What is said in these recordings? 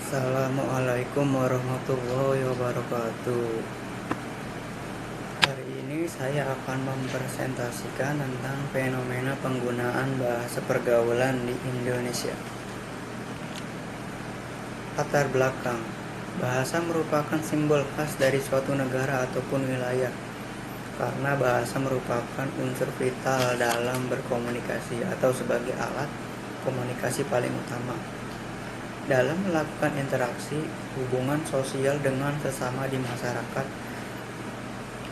Assalamualaikum warahmatullahi wabarakatuh. Hari ini saya akan mempresentasikan tentang fenomena penggunaan bahasa pergaulan di Indonesia. Latar belakang. Bahasa merupakan simbol khas dari suatu negara ataupun wilayah, karena bahasa merupakan unsur vital dalam berkomunikasi atau sebagai alat komunikasi paling utama dalam melakukan interaksi hubungan sosial dengan sesama di masyarakat.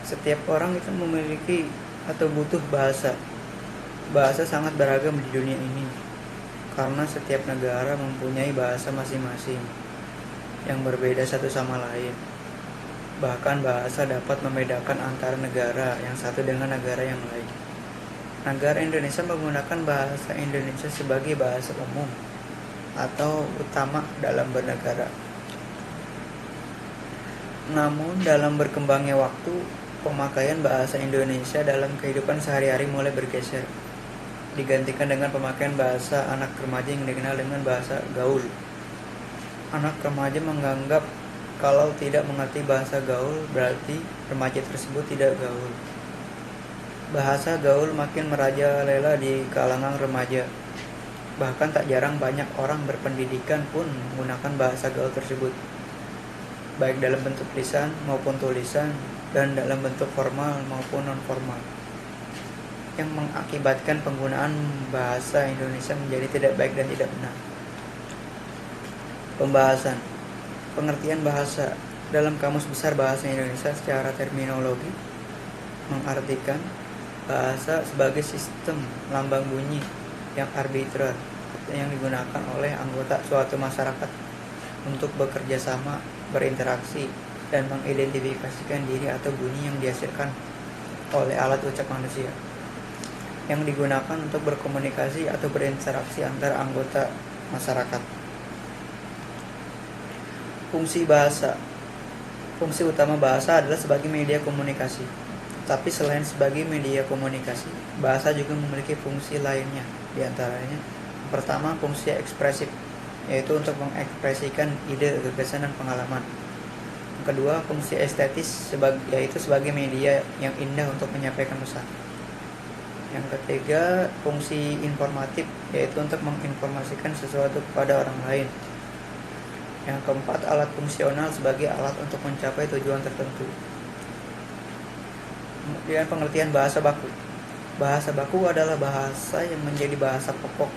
Setiap orang itu memiliki atau butuh bahasa. Bahasa sangat beragam di dunia ini, karena setiap negara mempunyai bahasa masing-masing yang berbeda satu sama lain. Bahkan bahasa dapat membedakan antara negara yang satu dengan negara yang lain. Negara Indonesia menggunakan bahasa Indonesia sebagai bahasa umum atau utama dalam bernegara. Namun dalam berkembangnya waktu, pemakaian bahasa Indonesia dalam kehidupan sehari-hari mulai bergeser, digantikan dengan pemakaian bahasa anak remaja yang dikenal dengan bahasa gaul. Anak remaja menganggap kalau tidak mengerti bahasa gaul berarti remaja tersebut tidak gaul. Bahasa gaul makin merajalela di kalangan remaja. Bahkan tak jarang banyak orang berpendidikan pun menggunakan bahasa gaul tersebut, baik dalam bentuk lisan maupun tulisan dan dalam bentuk formal maupun non-formal, yang mengakibatkan penggunaan bahasa Indonesia menjadi tidak baik dan tidak benar. Pembahasan. Pengertian bahasa. Dalam Kamus Besar Bahasa Indonesia secara terminologi mengartikan bahasa sebagai sistem lambang bunyi yang arbitrer yang digunakan oleh anggota suatu masyarakat untuk bekerja sama, berinteraksi, dan mengidentifikasikan diri atau bunyi yang dihasilkan oleh alat ucap manusia yang digunakan untuk berkomunikasi atau berinteraksi antar anggota masyarakat. Fungsi bahasa. Fungsi utama bahasa adalah sebagai media komunikasi. Tapi selain sebagai media komunikasi, bahasa juga memiliki fungsi lainnya. Di antaranya, pertama, fungsi ekspresif, yaitu untuk mengekspresikan ide, gagasan, dan pengalaman. Yang kedua, fungsi estetis, yaitu sebagai media yang indah untuk menyampaikan pesan. Yang ketiga, fungsi informatif, yaitu untuk menginformasikan sesuatu kepada orang lain. Yang keempat, alat fungsional sebagai alat untuk mencapai tujuan tertentu. Kemudian pengertian bahasa baku. Bahasa baku adalah bahasa yang menjadi bahasa pokok,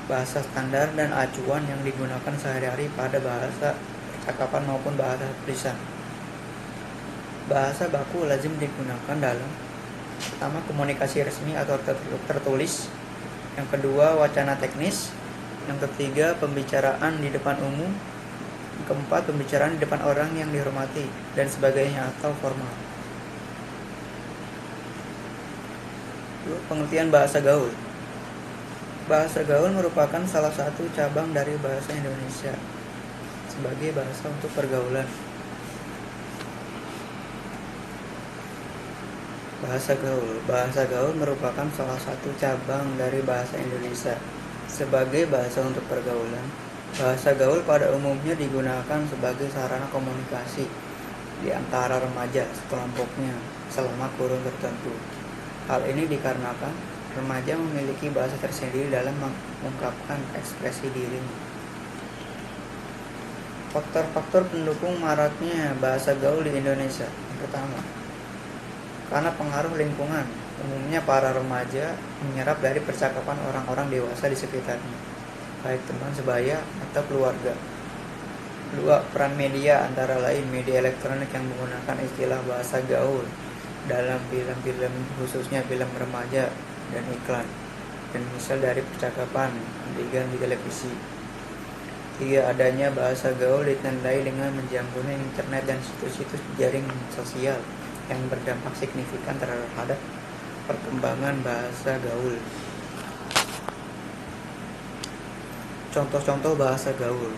bahasa standar dan acuan yang digunakan sehari-hari pada bahasa percakapan maupun bahasa tulisan. Bahasa baku lazim digunakan dalam pertama, komunikasi resmi atau tertulis. Yang kedua, wacana teknis. Yang ketiga, pembicaraan di depan umum. Yang keempat, pembicaraan di depan orang yang dihormati dan sebagainya atau formal. Pengertian bahasa gaul. Bahasa gaul merupakan salah satu cabang dari bahasa Indonesia sebagai bahasa untuk pergaulan. Bahasa gaul. Bahasa gaul merupakan salah satu cabang dari bahasa Indonesia sebagai bahasa untuk pergaulan. Bahasa gaul pada umumnya digunakan sebagai sarana komunikasi di antara remaja sekelompoknya selama kurun tertentu. Hal ini dikarenakan remaja memiliki bahasa tersendiri dalam mengungkapkan ekspresi dirinya. Faktor-faktor pendukung maraknya bahasa gaul di Indonesia. Yang pertama, karena pengaruh lingkungan. Umumnya para remaja menyerap dari percakapan orang-orang dewasa di sekitarnya, baik teman sebaya atau keluarga. Kedua, peran media antara lain media elektronik yang menggunakan istilah bahasa gaul dalam film-film, khususnya film remaja dan iklan, dan misal dari percakapan adegan di televisi. Tiga, adanya bahasa gaul ditandai dengan menjamurnya internet dan situs-situs jaring sosial yang berdampak signifikan terhadap perkembangan bahasa gaul. Contoh-contoh bahasa gaul.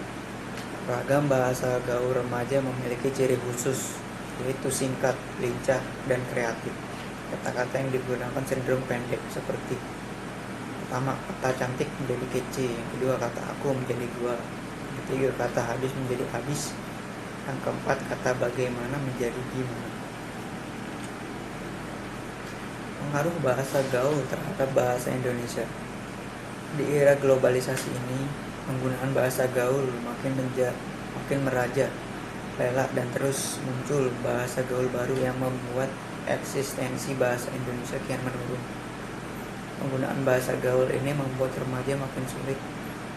Ragam bahasa gaul remaja memiliki ciri khusus, yaitu singkat, lincah, dan kreatif. Kata-kata yang digunakan cenderung pendek seperti pertama, kata cantik menjadi kece. Yang kedua, kata aku menjadi gua. Yang ketiga, kata habis menjadi habis. Yang keempat, kata bagaimana menjadi gimana. Pengaruh bahasa gaul terhadap bahasa Indonesia. Di era globalisasi ini, penggunaan bahasa gaul makin meraja lela dan terus muncul bahasa gaul baru yang membuat eksistensi bahasa Indonesia kian menurun. Penggunaan bahasa gaul ini membuat remaja makin sulit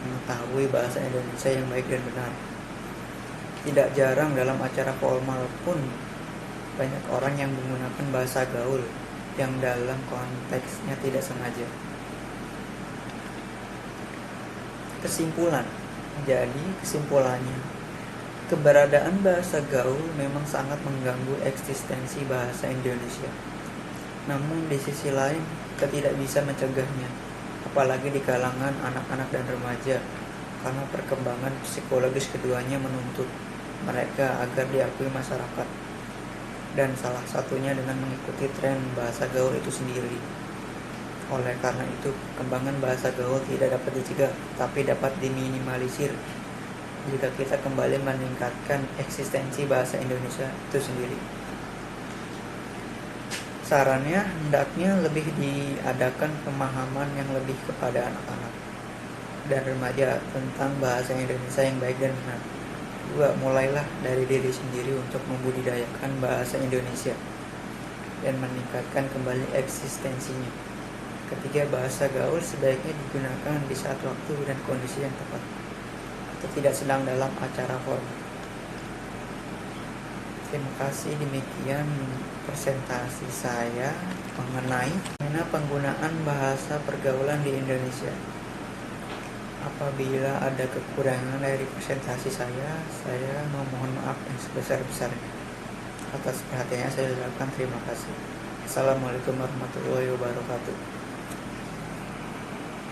mengetahui bahasa Indonesia yang baik dan benar. Tidak jarang dalam acara formal pun banyak orang yang menggunakan bahasa gaul yang dalam konteksnya tidak sengaja. Kesimpulannya, keberadaan bahasa gaul memang sangat mengganggu eksistensi bahasa Indonesia. Namun di sisi lain, kita tidak bisa mencegahnya, apalagi di kalangan anak-anak dan remaja, karena perkembangan psikologis keduanya menuntut mereka agar diakui masyarakat, dan salah satunya dengan mengikuti tren bahasa gaul itu sendiri. Oleh karena itu, perkembangan bahasa gaul tidak dapat dicegah, tapi dapat diminimalisir jika kita kembali meningkatkan eksistensi bahasa Indonesia itu sendiri. Sarannya, hendaknya lebih diadakan pemahaman yang lebih kepada anak-anak dan remaja tentang bahasa Indonesia yang baik dan benar. Dua, mulailah dari diri sendiri untuk membudidayakan bahasa Indonesia dan meningkatkan kembali eksistensinya. Ketiga, bahasa gaul sebaiknya digunakan di saat waktu dan kondisi yang tepat, atau tidak sedang dalam acara formal. Terima kasih, demikian presentasi saya mengenai penggunaan bahasa pergaulan di Indonesia. Apabila ada kekurangan dari presentasi saya memohon maaf yang sebesar-besarnya. Atas perhatiannya saya ucapkan terima kasih. Assalamualaikum warahmatullahi wabarakatuh.